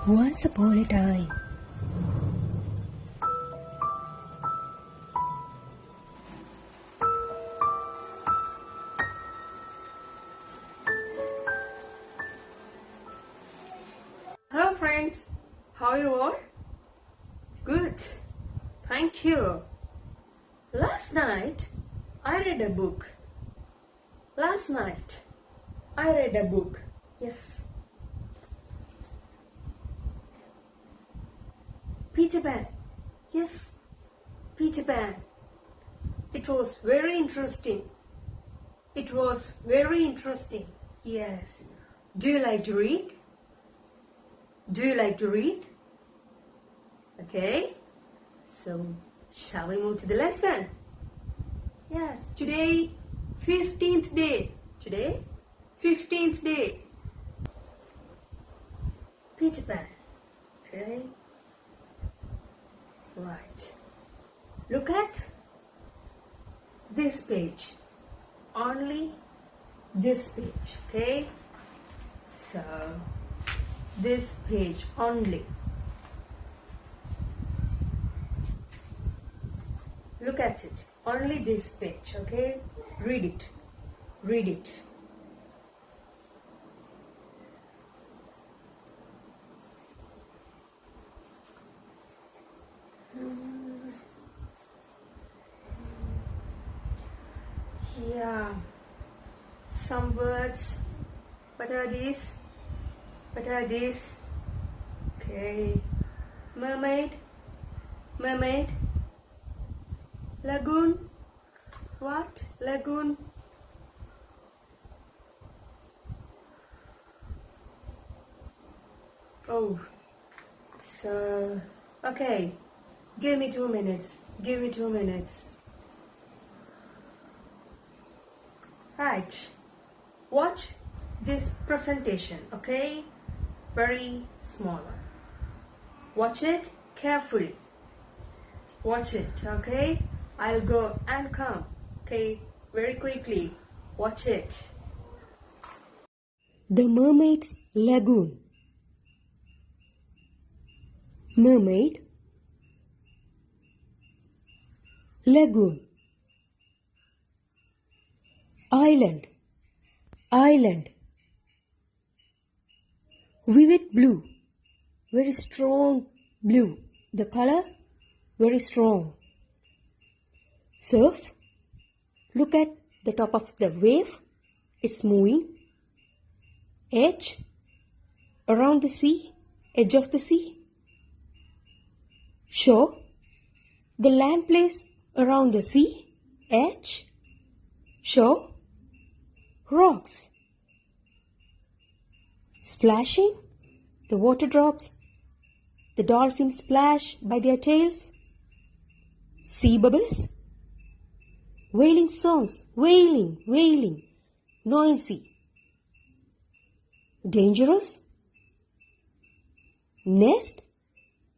Once upon a time. Hello friends, how are you all? Good, thank you. Last night I read a book. Yes. Peter Pan. Yes, Peter Pan. It was very interesting. Yes. Do you like to read? Okay. So, shall we move to the lesson? Yes. Today, 15th day. Peter Pan. Okay. Right. Look at this page. Only this page. Okay. So, this page only. Look at it. Only this page. Okay. Read it. Yeah. Some words. What are these? Okay. Mermaid. Lagoon. What? Lagoon. Oh. So, okay. Give me 2 minutes. Right. Watch this presentation, okay? Very smaller. Watch it carefully. Okay? I'll go and come. Okay? Very quickly. Watch it. The Mermaid's Lagoon. Mermaid. Lagoon. Island. Vivid blue. Very strong blue. The color very strong. Surf. Look at the top of the wave. It's moving. Edge. Around the sea. Edge of the sea. Shore. The land place around the sea. Edge. Shore. Rocks. Splashing. The water drops. The dolphins splash by their tails. Sea bubbles. Wailing songs. Wailing. Noisy. Dangerous. Nest.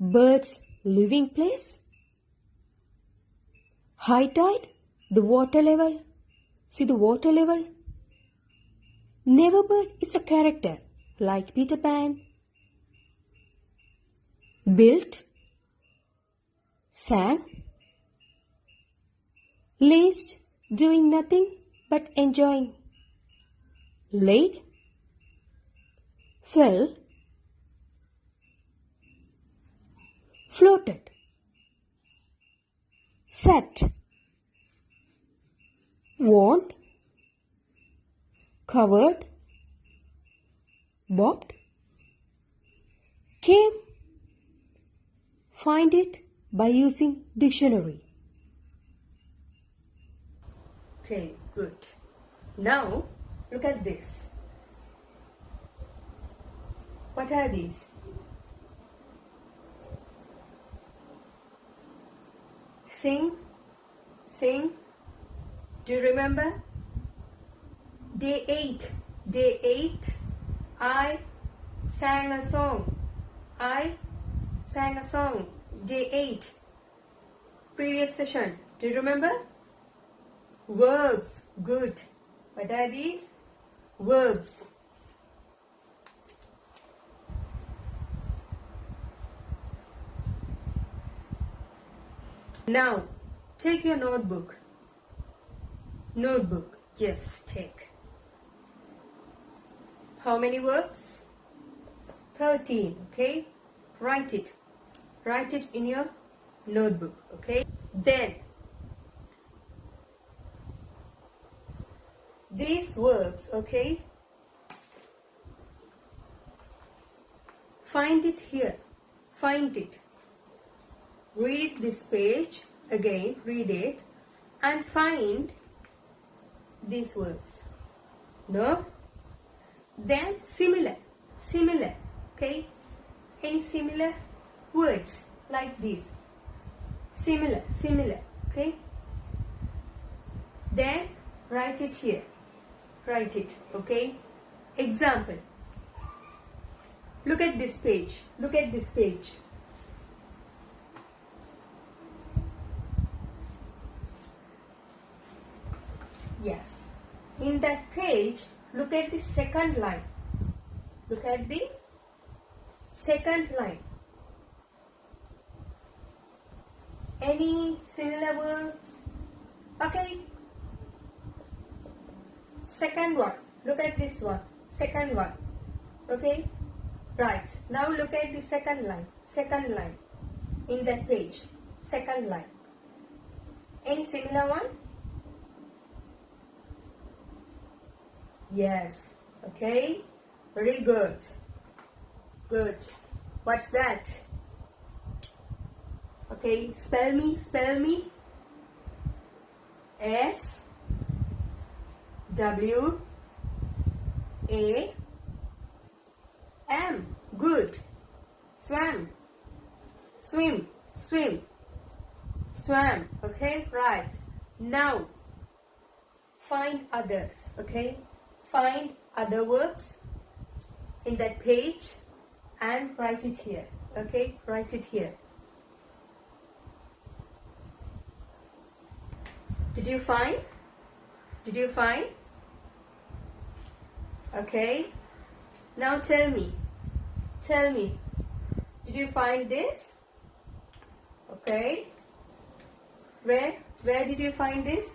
Birds' living place. High tide. The water level. See the water level? Neverbird is a character like Peter Pan. Built. Sang. Lazed, doing nothing but enjoying. Laid. Fell. Floated. Sat. Warned. Covered. Bobbed. Came. Find it by using dictionary. Okay, good. Now, look at this. What are these? Sing. Do you remember? Day 8. I sang a song. Day 8. Previous session. Do you remember? Verbs. Good. What are these? Verbs. Now, take your notebook. Notebook, yes, take. How many verbs? 13, okay? Write it. Write it in your notebook, okay? Then, these verbs, okay? Find it here. Find it. Read this page again, read it, and find these words. No? Then similar, okay? Any similar words like this. Similar, okay? Then write it here. Write it, okay? Example. Look at this page. Look at this page. Yes. In that page, look at the second line. Look at the second line. Any similar words? Okay. Second one. Look at this one. Second one. Okay. Right. Now look at the second line. Second line. In that page. Second line. Any similar one? Yes. Okay. Very good. Good. What's that? Okay. Spell me. Spell me. S W A M. Good. Swam. Swim. Swim. Swam. Okay. Right. Now find others. Okay. Find other verbs in that page and write it here. Okay. Write it here. Did you find? Did you find? Okay. Now tell me. Tell me. Did you find this? Okay. Where? Where did you find this?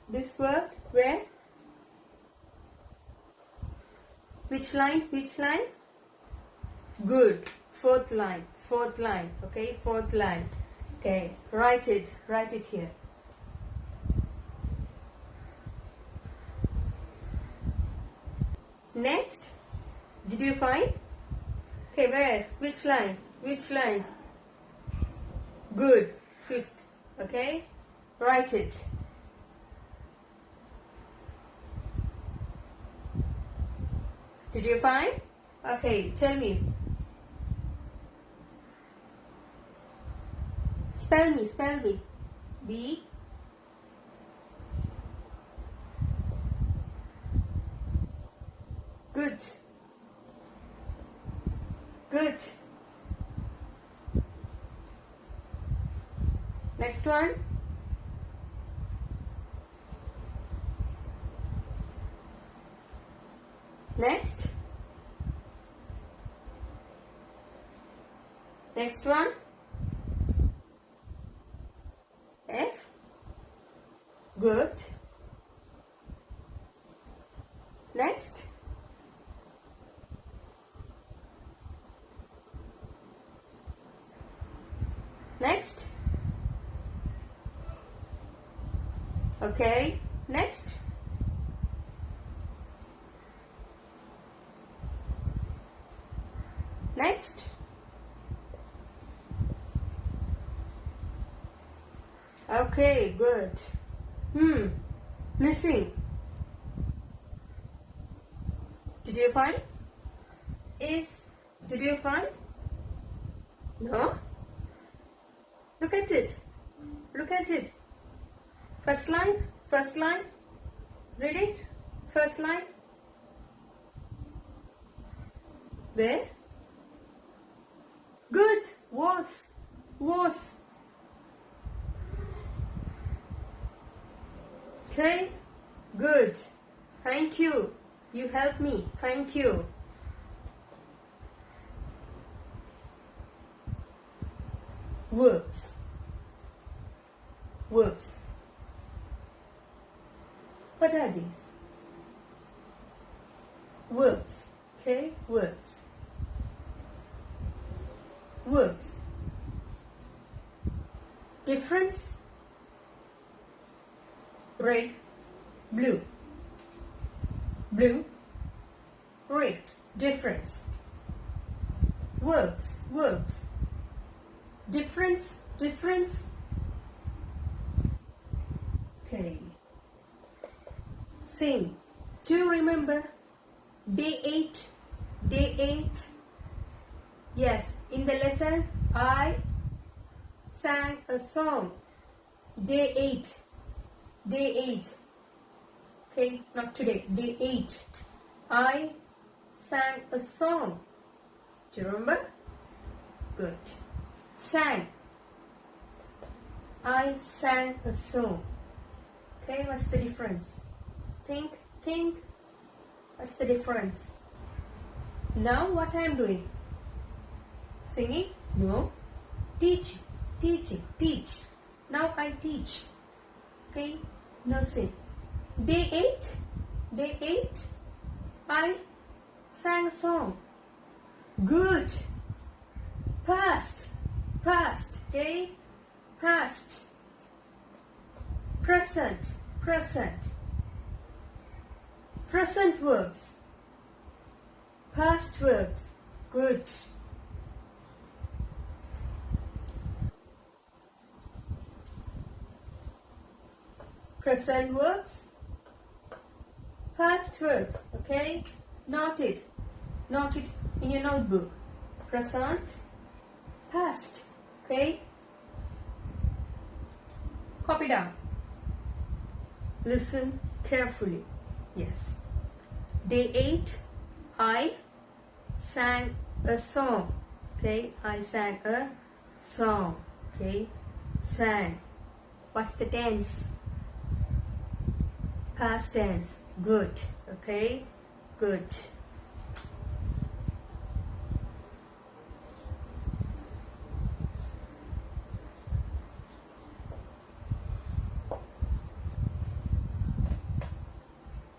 This word? Where? Which line? Which line? Good. Fourth line. Fourth line. Okay. Fourth line. Okay. Write it. Write it here. Next. Did you find? Okay. Where? Which line? Which line? Good. Fifth. Okay. Write it. Did you find? Okay, tell me. Spell me, spell me. B. Good. Good. Next one. Next. Next one. F. Good. Next. Next. Okay. Next. Next. Okay, good. Missing. Did you find? Did you find? No? Look at it. Look at it. First line. First line. Read it. First line. Where? Good. Was. Okay. Good. Thank you. You helped me. Thank you. Verbs. Verbs. What are these? Verbs. Okay, verbs. Verbs. Difference. Red, blue. Blue, red. Difference. Verbs, verbs. Difference, difference. Okay. Sing. Do you remember? Day 8. Day 8. Yes, in the lesson I sang a song. Day 8. Day 8. Okay, not today. Day 8. I sang a song. Do you remember? Good. Sang. I sang a song. Okay, what's the difference? Think. What's the difference? Now what I am doing? Singing? No. Teach. Now I teach. Okay, no sing. Day 8. Day 8. I sang a song. Good. Past. Okay, past. Present. Present verbs. Past verbs. Good. Present verbs. Past verbs. Okay. Note it in your notebook. Present. Past. Okay. Copy down. Listen carefully. Yes. Day 8. I sang a song. Okay. I sang a song. Okay. Sang. What's the tense? Past tense. Good. Okay. Good.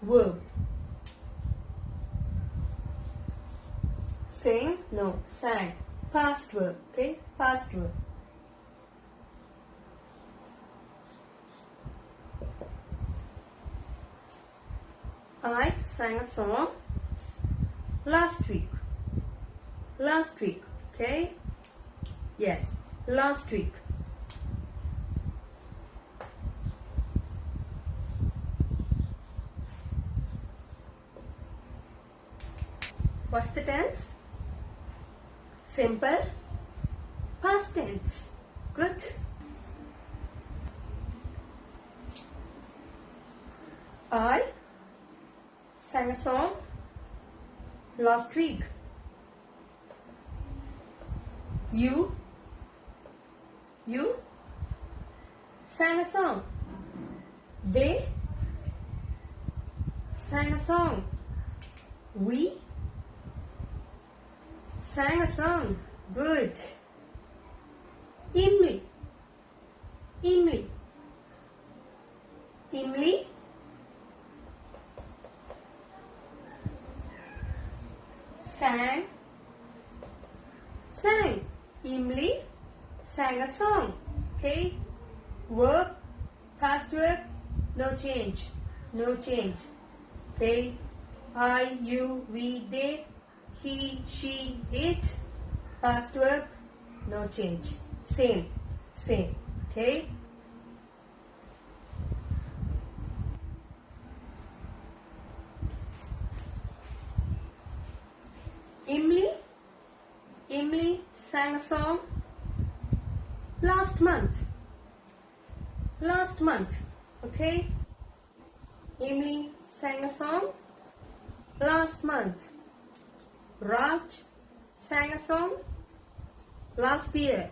Verb. Sing? No. Sang. Past verb. Okay. Past verb. I sang a song last week. Okay. Yes. Last week. What's the tense? Simple. Past tense. Good. I sang a song last week. You sang a song. They sang a song. We sang a song. Good. Imli sang. Imli sang a song. Okay. Verb, past verb, no change. Okay. I, you, we, they, he, she, it. Past verb, no change. Same. Okay. Imli sang a song last month. Okay. Imli sang a song last month. Raj sang a song last year.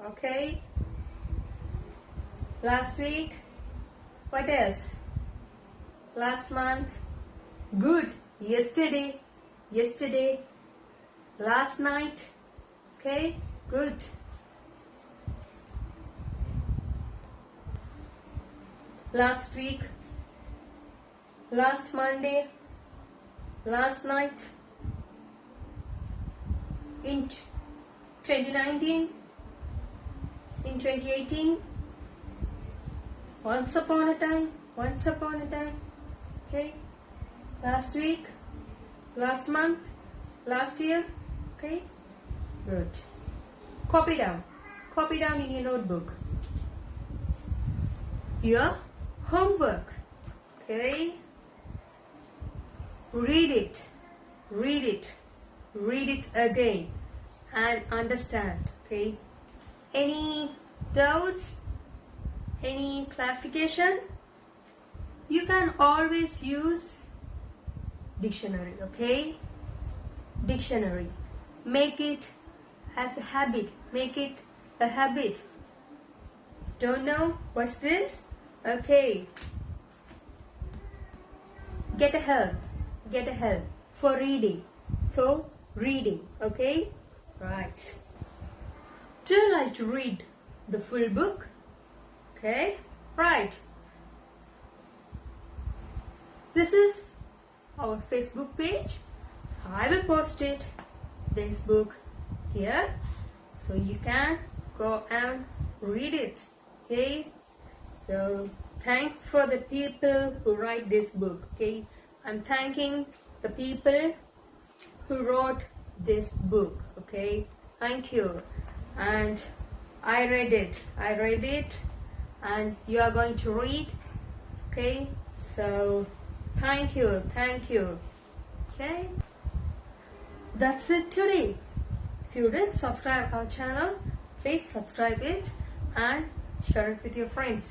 Okay. Last week. What else? Last month. Good. Yesterday. Last night. Okay. Good. last week, last Monday, last night, in 2019, in 2018, once upon a time, okay, last week, last month, last year, okay, good. Copy down in your notebook. Your homework, okay, read it again and understand, okay. Any doubts, any clarification, you can always use dictionary, okay. Dictionary, make it as a habit, Don't know what's this? Okay, get a help for reading, okay, right. Do you like to read the full book? Okay, right. This is our Facebook page. I will post it, this book here, so you can go and read it, okay. So thank for the people who write this book, okay. I'm thanking the people who wrote this book, okay. Thank you. And I read it and you are going to read, okay. So thank you, okay. That's it today. If you didn't subscribe our channel, please subscribe it and share it with your friends.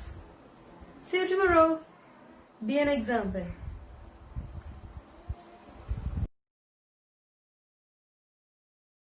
See you tomorrow. Be an example.